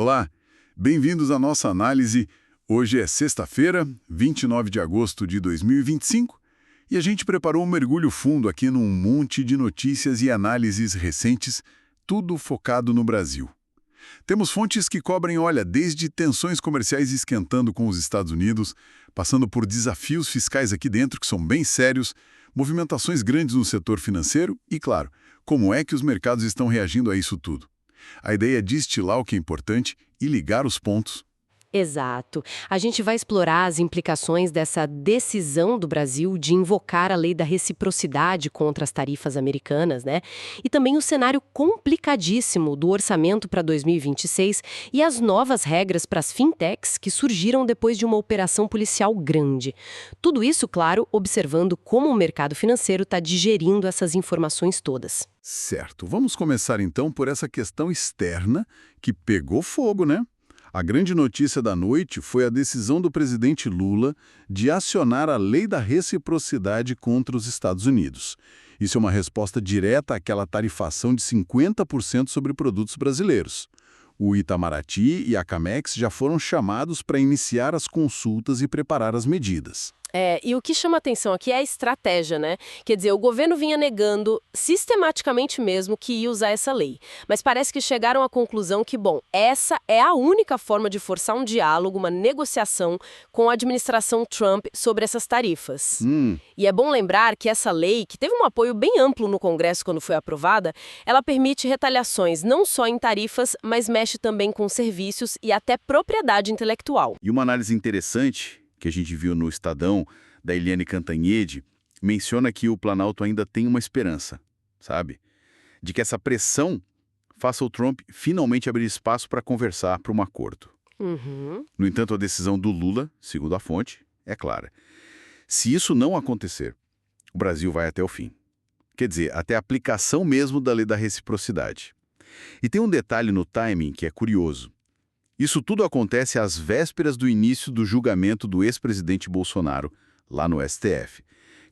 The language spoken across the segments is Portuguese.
Olá, bem-vindos à nossa análise. Hoje é sexta-feira, 29 de agosto de 2025, e a gente preparou um mergulho fundo aqui num monte de notícias e análises recentes, tudo focado no Brasil. Temos fontes que cobrem, olha, desde tensões comerciais esquentando com os Estados Unidos, passando por desafios fiscais aqui dentro que são bem sérios, movimentações grandes no setor financeiro e, claro, como é que os mercados estão reagindo a isso tudo. A ideia é destilar o que é importante e ligar os pontos. Exato. A gente vai explorar as implicações dessa decisão do Brasil de invocar a lei da reciprocidade contra as tarifas americanas, né? E também o cenário complicadíssimo do orçamento para 2026 e as novas regras para as fintechs que surgiram depois de uma operação policial grande. Tudo isso, claro, observando como o mercado financeiro está digerindo essas informações todas. Certo, vamos começar então por essa questão externa que pegou fogo, né? A grande notícia da noite foi a decisão do presidente Lula de acionar a lei da reciprocidade contra os Estados Unidos. Isso é uma resposta direta àquela tarifação de 50% sobre produtos brasileiros. O Itamaraty e a Camex já foram chamados para iniciar as consultas e preparar as medidas. E o que chama atenção aqui é a estratégia, né? Quer dizer, o governo vinha negando sistematicamente mesmo que ia usar essa lei. Mas parece que chegaram à conclusão que, bom, essa é a única forma de forçar um diálogo, uma negociação com a administração Trump sobre essas tarifas. E é bom lembrar que essa lei, que teve um apoio bem amplo no Congresso quando foi aprovada, ela permite retaliações não só em tarifas, mas mexe também com serviços e até propriedade intelectual. E uma análise interessante que a gente viu no Estadão, da Eliane Cantanhede, menciona que o Planalto ainda tem uma esperança, sabe? De que essa pressão faça o Trump finalmente abrir espaço para conversar para um acordo. No entanto, a decisão do Lula, segundo a fonte, é clara. Se isso não acontecer, o Brasil vai até o fim. Quer dizer, até a aplicação mesmo da lei da reciprocidade. E tem um detalhe no timing que é curioso. Isso tudo acontece às vésperas do início do julgamento do ex-presidente Bolsonaro, lá no STF,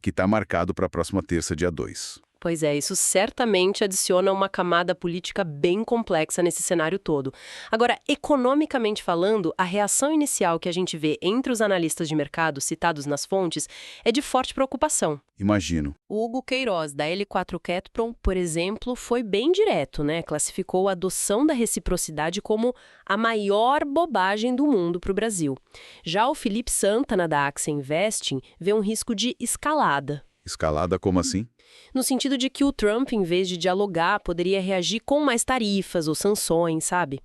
que está marcado para a próxima terça, dia 2. Pois é, isso certamente adiciona uma camada política bem complexa nesse cenário todo. Agora, economicamente falando, a reação inicial que a gente vê entre os analistas de mercado citados nas fontes é de forte preocupação. Imagino. O Hugo Queiroz, da L4 Capital, por exemplo, foi bem direto, né? Classificou a adoção da reciprocidade como a maior bobagem do mundo para o Brasil. Já o Felipe Santana, da Axia Investing, vê um risco de escalada. Escalada como assim? No sentido de que o Trump, em vez de dialogar, poderia reagir com mais tarifas ou sanções, sabe?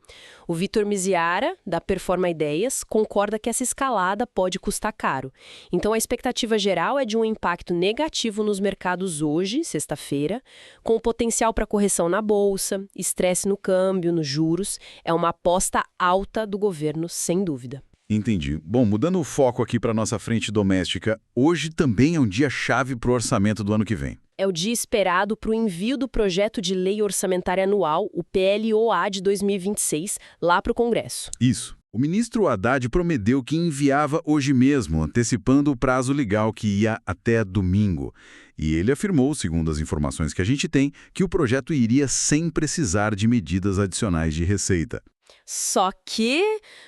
O Vitor Miziara, da Performa Ideias, concorda que essa escalada pode custar caro. Então, a expectativa geral é de um impacto negativo nos mercados hoje, sexta-feira, com potencial para correção na bolsa, estresse no câmbio, nos juros. É uma aposta alta do governo, sem dúvida. Entendi. Bom, mudando o foco aqui para nossa frente doméstica, hoje também é um dia chave para o orçamento do ano que vem. É o dia esperado para o envio do Projeto de Lei Orçamentária Anual, o PLOA de 2026, lá para o Congresso. Isso. O ministro Haddad prometeu que enviava hoje mesmo, antecipando o prazo legal que ia até domingo. E ele afirmou, segundo as informações que a gente tem, que o projeto iria sem precisar de medidas adicionais de receita. Só que,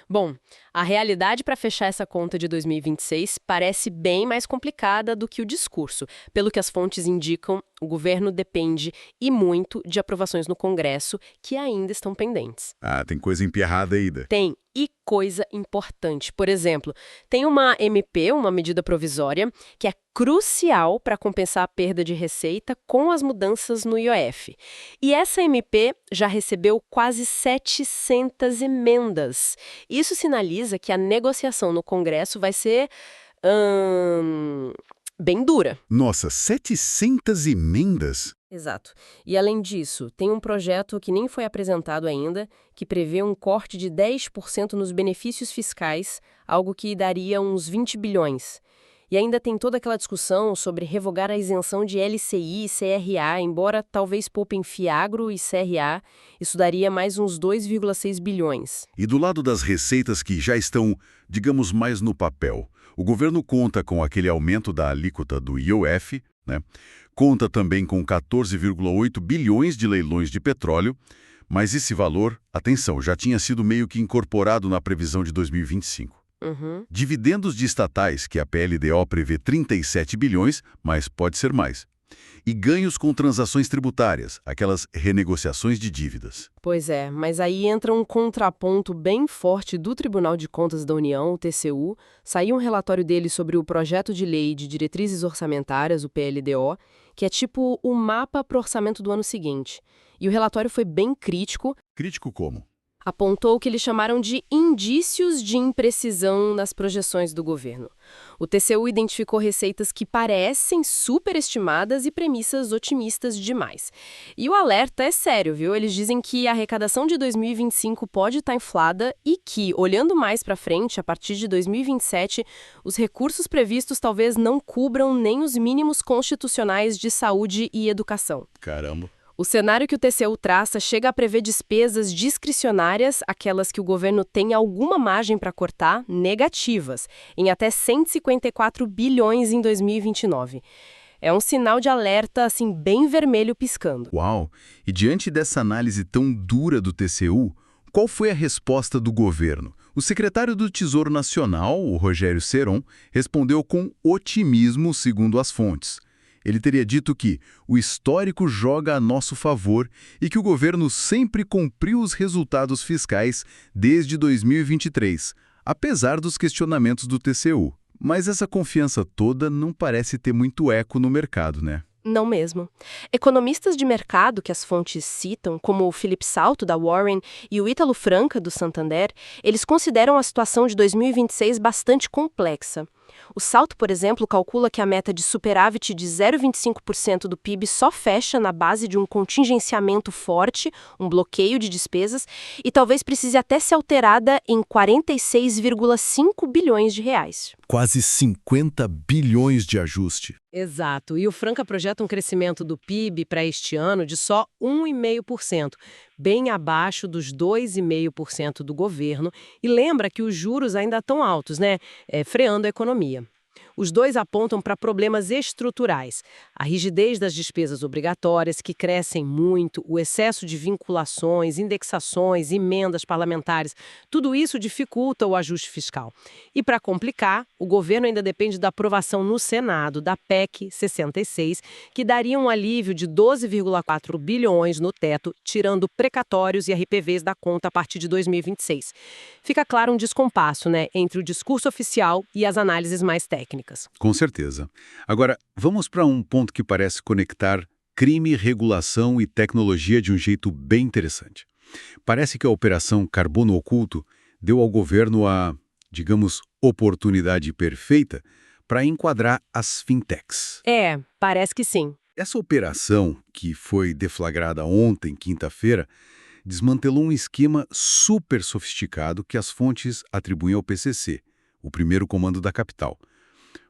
bom, a realidade para fechar essa conta de 2026 parece bem mais complicada do que o discurso. Pelo que as fontes indicam, o governo depende e muito de aprovações no Congresso que ainda estão pendentes. Ah, tem coisa emperrada ainda. Tem, e coisa importante. Por exemplo, tem uma MP, uma medida provisória, que é crucial para compensar a perda de receita com as mudanças no IOF. E essa MP já recebeu quase 700 emendas. Isso sinaliza que a negociação no Congresso vai ser bem dura. Nossa, 700 emendas? Exato. E além disso, tem um projeto que nem foi apresentado ainda, que prevê um corte de 10% nos benefícios fiscais, algo que daria uns 20 bilhões. E ainda tem toda aquela discussão sobre revogar a isenção de LCI e CRA, embora talvez poupem Fiagro e CRA, isso daria mais uns 2,6 bilhões. E do lado das receitas que já estão, digamos, mais no papel, o governo conta com aquele aumento da alíquota do IOF, né? Conta também com 14,8 bilhões de leilões de petróleo, Mas esse valor, atenção, já tinha sido meio que incorporado na previsão de 2025. Uhum. Dividendos de estatais, que a PLDO prevê 37 bilhões, mas pode ser mais. E ganhos com transações tributárias, aquelas renegociações de dívidas. Pois é, mas aí entra um contraponto bem forte do Tribunal de Contas da União, o TCU. Saiu um relatório dele sobre o projeto de lei de diretrizes orçamentárias, o PLDO, que é tipo o mapa para o orçamento do ano seguinte. E o relatório foi bem crítico. Crítico como? Apontou o que eles chamaram de indícios de imprecisão nas projeções do governo. O TCU identificou receitas que parecem superestimadas e premissas otimistas demais. E o alerta é sério, viu? Eles dizem que a arrecadação de 2025 pode estar inflada e que, olhando mais para frente, a partir de 2027, os recursos previstos talvez não cubram nem os mínimos constitucionais de saúde e educação. Caramba. O cenário que o TCU traça chega a prever despesas discricionárias, aquelas que o governo tem alguma margem para cortar, negativas, em até 154 bilhões em 2029. É um sinal de alerta, assim, bem vermelho piscando. Uau! E diante dessa análise tão dura do TCU, qual foi a resposta do governo? O secretário do Tesouro Nacional, o Rogério Seron, respondeu com otimismo, segundo as fontes. Ele teria dito que o histórico joga a nosso favor e que o governo sempre cumpriu os resultados fiscais desde 2023, apesar dos questionamentos do TCU. Mas essa confiança toda não parece ter muito eco no mercado, né? Não mesmo. Economistas de mercado que as fontes citam, como o Felipe Salto, da Warren, e o Ítalo Franca, do Santander, eles consideram a situação de 2026 bastante complexa. O Salto, por exemplo, calcula que a meta de superávit de 0,25% do PIB só fecha na base de um contingenciamento forte, um bloqueio de despesas, e talvez precise até ser alterada em 46,5 bilhões de reais. Quase 50 bilhões de ajuste. Exato. E o Franca projeta um crescimento do PIB para este ano de só 1,5%, bem abaixo dos 2,5% do governo, e lembra que os juros ainda estão altos, né? Freando a economia. Os dois apontam para problemas estruturais. A rigidez das despesas obrigatórias, que crescem muito, o excesso de vinculações, indexações, emendas parlamentares, tudo isso dificulta o ajuste fiscal. E para complicar, o governo ainda depende da aprovação no Senado da PEC 66, que daria um alívio de 12,4 bilhões no teto, tirando precatórios e RPVs da conta a partir de 2026. Fica claro um descompasso, né, entre o discurso oficial e as análises mais técnicas. Com certeza. Agora, vamos para um ponto que parece conectar crime, regulação e tecnologia de um jeito bem interessante. Parece que a Operação Carbono Oculto deu ao governo a, digamos, oportunidade perfeita para enquadrar as fintechs. Parece que sim. Essa operação, que foi deflagrada ontem, quinta-feira, desmantelou um esquema super sofisticado que as fontes atribuem ao PCC, o primeiro comando da capital.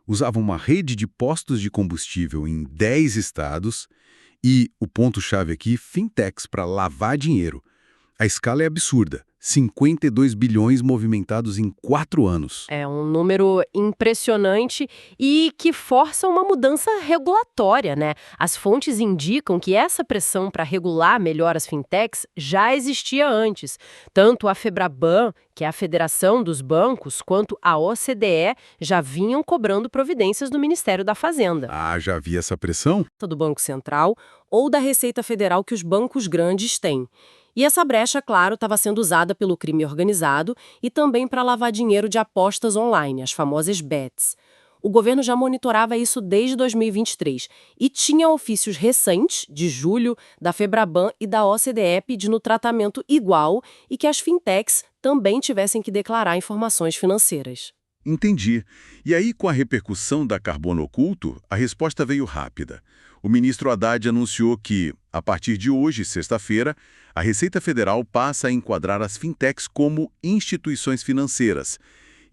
Usavam uma rede de postos de combustível em 10 estados e, o ponto-chave aqui, fintechs para lavar dinheiro. A escala é absurda, 52 bilhões movimentados em 4 anos. É um número impressionante e que força uma mudança regulatória, né? As fontes indicam que essa pressão para regular melhor as fintechs já existia antes. Tanto a Febraban, que é a Federação dos Bancos, quanto a OCDE já vinham cobrando providências do Ministério da Fazenda. Ah, já havia essa pressão? Do Banco Central ou da Receita Federal que os bancos grandes têm. E essa brecha, claro, estava sendo usada pelo crime organizado e também para lavar dinheiro de apostas online, as famosas bets. O governo já monitorava isso desde 2023 e tinha ofícios recentes, de julho, da Febraban e da OCDE pedindo tratamento igual e que as fintechs também tivessem que declarar informações financeiras. Entendi. E aí, com a repercussão da Carbono Oculto, a resposta veio rápida. O ministro Haddad anunciou que, a partir de hoje, sexta-feira, a Receita Federal passa a enquadrar as fintechs como instituições financeiras.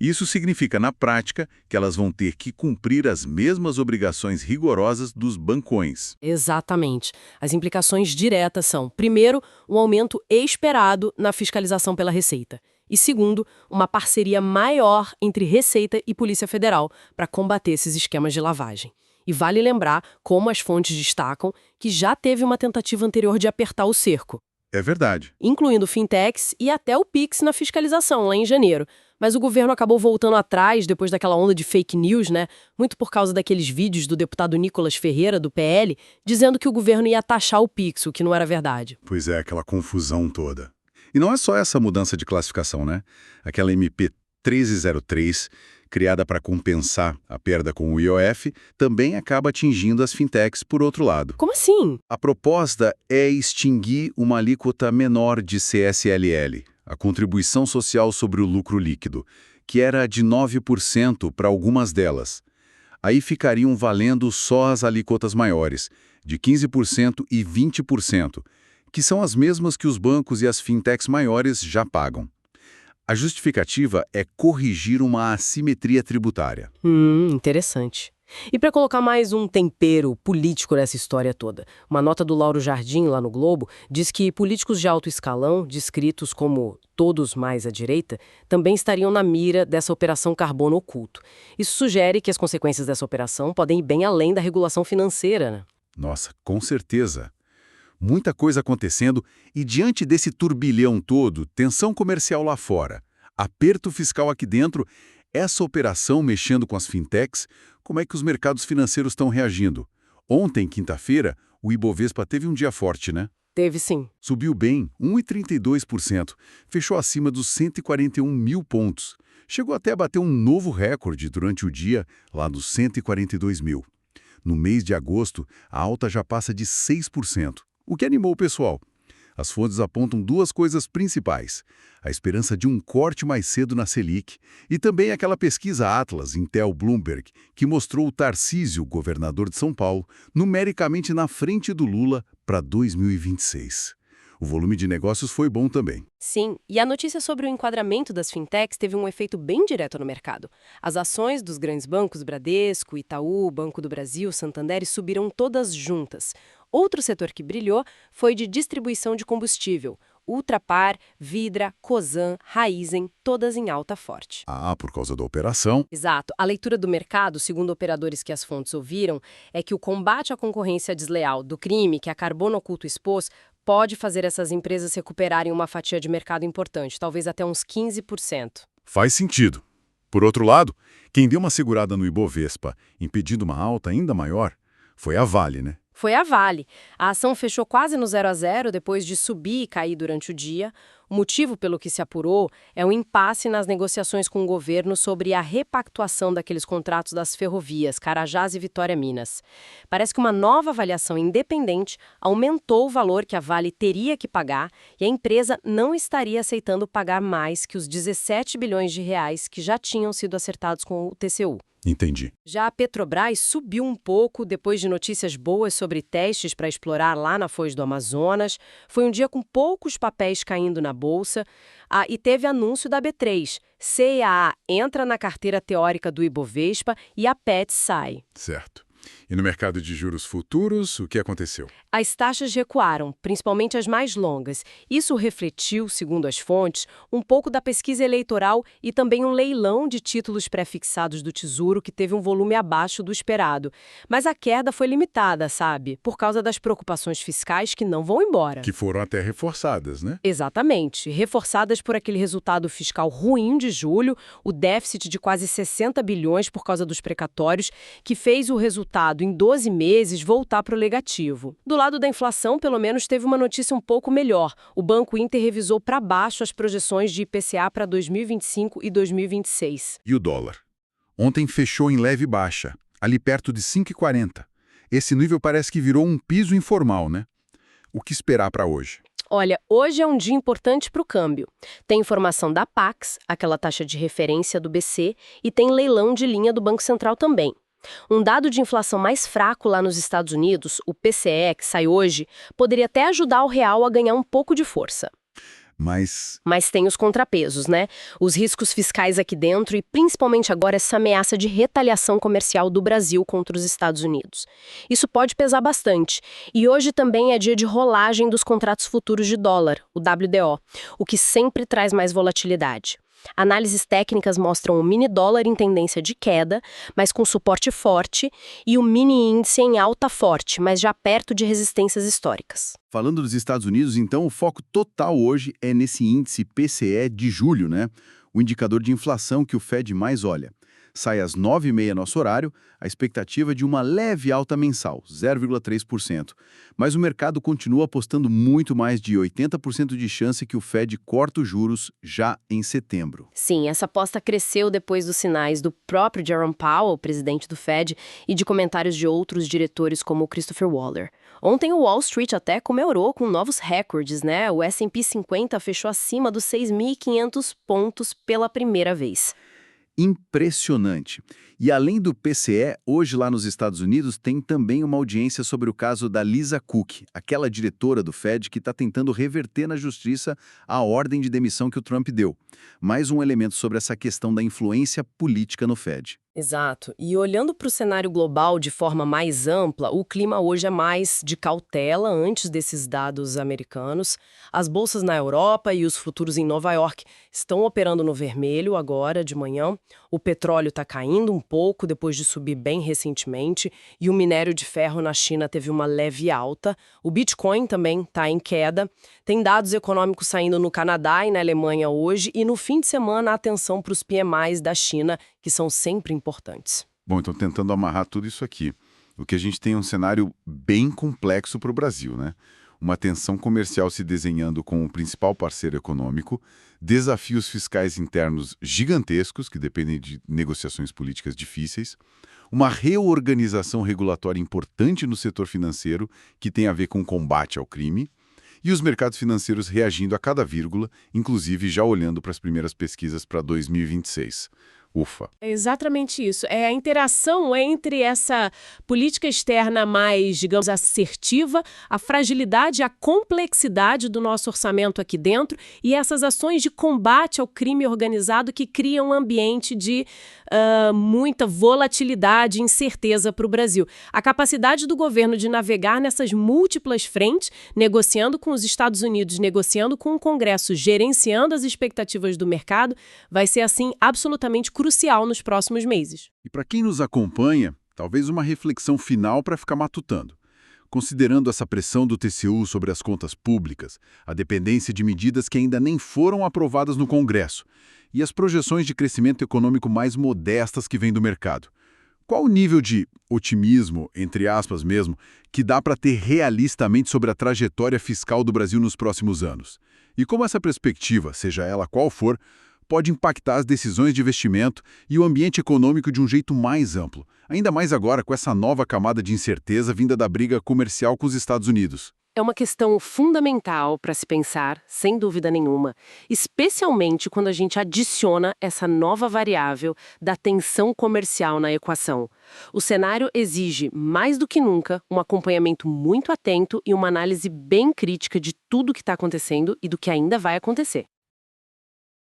Isso significa, na prática, que elas vão ter que cumprir as mesmas obrigações rigorosas dos bancões. Exatamente. As implicações diretas são, primeiro, um aumento esperado na fiscalização pela Receita. E segundo, uma parceria maior entre Receita e Polícia Federal para combater esses esquemas de lavagem. E vale lembrar, como as fontes destacam, que já teve uma tentativa anterior de apertar o cerco. É verdade. incluindo fintechs e até o Pix na fiscalização, lá em janeiro. Mas o governo acabou voltando atrás depois daquela onda de fake news, né? Muito por causa daqueles vídeos do deputado Nicolas Ferreira, do PL, dizendo que o governo ia taxar o Pix, o que não era verdade. Pois é, aquela confusão toda. E não é só essa mudança de classificação, né? Aquela MP 1303, criada para compensar a perda com o IOF, também acaba atingindo as fintechs por outro lado. Como assim? A proposta é extinguir uma alíquota menor de CSLL, a contribuição social sobre o lucro líquido, que era de 9% para algumas delas. Aí ficariam valendo só as alíquotas maiores, de 15% e 20%, que são as mesmas que os bancos e as fintechs maiores já pagam. A justificativa é corrigir uma assimetria tributária. Interessante. E para colocar mais um tempero político nessa história toda, uma nota do Lauro Jardim, lá no Globo, diz que políticos de alto escalão, descritos como todos mais à direita, também estariam na mira dessa operação carbono oculto. Isso sugere que as consequências dessa operação podem ir bem além da regulação financeira, né? Nossa, com certeza. Muita coisa acontecendo e diante desse turbilhão todo, tensão comercial lá fora, aperto fiscal aqui dentro, essa operação mexendo com as fintechs, como é que os mercados financeiros estão reagindo? Ontem, quinta-feira, o Ibovespa teve um dia forte, né? Teve sim. Subiu bem, 1,32%, fechou acima dos 141 mil pontos. Chegou até a bater um novo recorde durante o dia, lá dos 142 mil. No mês de agosto, a alta já passa de 6%. O que animou o pessoal? As fontes apontam duas coisas principais. A esperança de um corte mais cedo na Selic e também aquela pesquisa Atlas, Intel Bloomberg, que mostrou o Tarcísio, governador de São Paulo, numericamente na frente do Lula para 2026. O volume de negócios foi bom também. Sim, e a notícia sobre o enquadramento das fintechs teve um efeito bem direto no mercado. As ações dos grandes bancos Bradesco, Itaú, Banco do Brasil, Santander subiram todas juntas. Outro setor que brilhou foi de distribuição de combustível. Ultrapar, Vidra, Cosan, Raízen, todas em alta forte. Ah, por causa da operação. Exato. A leitura do mercado, segundo operadores que as fontes ouviram, é que o combate à concorrência desleal do crime que a Carbono Oculto expôs pode fazer essas empresas recuperarem uma fatia de mercado importante, talvez até uns 15%. Faz sentido. Por outro lado, quem deu uma segurada no Ibovespa, impedindo uma alta ainda maior, foi a Vale, né? Foi a Vale. A ação fechou quase no 0 a 0 depois de subir e cair durante o dia. O motivo pelo que se apurou é o impasse nas negociações com o governo sobre a repactuação daqueles contratos das ferrovias Carajás e Vitória Minas. Parece que uma nova avaliação independente aumentou o valor que a Vale teria que pagar e a empresa não estaria aceitando pagar mais que os 17 bilhões de reais que já tinham sido acertados com o TCU. Entendi. Já a Petrobras subiu um pouco depois de notícias boas sobre testes para explorar lá na Foz do Amazonas. Foi um dia com poucos papéis caindo na bolsa. E teve anúncio da B3. CEAA entra na carteira teórica do Ibovespa e a PET sai. Certo. E no mercado de juros futuros, o que aconteceu? As taxas recuaram, principalmente as mais longas. Isso refletiu, segundo as fontes, um pouco da pesquisa eleitoral e também um leilão de títulos pré-fixados do Tesouro que teve um volume abaixo do esperado. Mas a queda foi limitada, sabe? Por causa das preocupações fiscais que não vão embora. Que foram até reforçadas, né? Exatamente. Reforçadas por aquele resultado fiscal ruim de julho, o déficit de quase 60 bilhões por causa dos precatórios, que fez o resultado em 12 meses voltar para o negativo. Do lado da inflação, pelo menos, teve uma notícia um pouco melhor. O Banco Inter revisou para baixo as projeções de IPCA para 2025 e 2026. E o dólar? Ontem fechou em leve baixa, ali perto de 5,40. Esse nível parece que virou um piso informal, né? O que esperar para hoje? Olha, hoje é um dia importante para o câmbio. Tem informação da Pax, aquela taxa de referência do BC, e tem leilão de linha do Banco Central também. Um dado de inflação mais fraco lá nos Estados Unidos, o PCE, que sai hoje, poderia até ajudar o real a ganhar um pouco de força. Mas tem os contrapesos, né? Os riscos fiscais aqui dentro e principalmente agora essa ameaça de retaliação comercial do Brasil contra os Estados Unidos. Isso pode pesar bastante. E hoje também é dia de rolagem dos contratos futuros de dólar, o WDO, o que sempre traz mais volatilidade. Análises técnicas mostram o mini dólar em tendência de queda, mas com suporte forte, e o mini índice em alta forte, mas já perto de resistências históricas. Falando dos Estados Unidos, então, o foco total hoje é nesse índice PCE de julho, né? O indicador de inflação que o Fed mais olha. Sai às 9h30 nosso horário, a expectativa é de uma leve alta mensal, 0,3%. Mas o mercado continua apostando muito mais de 80% de chance que o Fed corta os juros já em setembro. Sim, essa aposta cresceu depois dos sinais do próprio Jerome Powell, presidente do Fed, e de comentários de outros diretores como o Christopher Waller. Ontem o Wall Street até comemorou com novos recordes, né? O S&P 50 fechou acima dos 6.500 pontos pela primeira vez. Impressionante. E além do PCE, hoje lá nos Estados Unidos tem também uma audiência sobre o caso da Lisa Cook, aquela diretora do Fed que está tentando reverter na justiça a ordem de demissão que o Trump deu. Mais um elemento sobre essa questão da influência política no Fed. Exato. E olhando para o cenário global de forma mais ampla, o clima hoje é mais de cautela antes desses dados americanos. As bolsas na Europa e os futuros em Nova York estão operando no vermelho agora, de manhã. O petróleo está caindo um pouco depois de subir bem recentemente. E o minério de ferro na China teve uma leve alta. O Bitcoin também está em queda. Tem dados econômicos saindo no Canadá e na Alemanha hoje. E no fim de semana, atenção para os PMIs da China, que são sempre importantes. Bom, então tentando amarrar tudo isso aqui, o que a gente tem é um cenário bem complexo para o Brasil, né? Uma tensão comercial se desenhando com o principal parceiro econômico, desafios fiscais internos gigantescos, que dependem de negociações políticas difíceis, uma reorganização regulatória importante no setor financeiro, que tem a ver com o combate ao crime, e os mercados financeiros reagindo a cada vírgula, inclusive já olhando para as primeiras pesquisas para 2026. Ufa. É exatamente isso. É a interação entre essa política externa mais, digamos, assertiva, a fragilidade, a complexidade do nosso orçamento aqui dentro e essas ações de combate ao crime organizado que criam um ambiente de muita volatilidade e incerteza para o Brasil. A capacidade do governo de navegar nessas múltiplas frentes, negociando com os Estados Unidos, negociando com o Congresso, gerenciando as expectativas do mercado, vai ser, assim, absolutamente crucial nos próximos meses. E para quem nos acompanha, talvez uma reflexão final para ficar matutando. Considerando essa pressão do TCU sobre as contas públicas, a dependência de medidas que ainda nem foram aprovadas no Congresso e as projeções de crescimento econômico mais modestas que vêm do mercado, qual o nível de otimismo, entre aspas mesmo, que dá para ter realistamente sobre a trajetória fiscal do Brasil nos próximos anos? E como essa perspectiva, seja ela qual for, pode impactar as decisões de investimento e o ambiente econômico de um jeito mais amplo, ainda mais agora com essa nova camada de incerteza vinda da briga comercial com os Estados Unidos. É uma questão fundamental para se pensar, sem dúvida nenhuma, especialmente quando a gente adiciona essa nova variável da tensão comercial na equação. O cenário exige, mais do que nunca, um acompanhamento muito atento e uma análise bem crítica de tudo o que está acontecendo e do que ainda vai acontecer.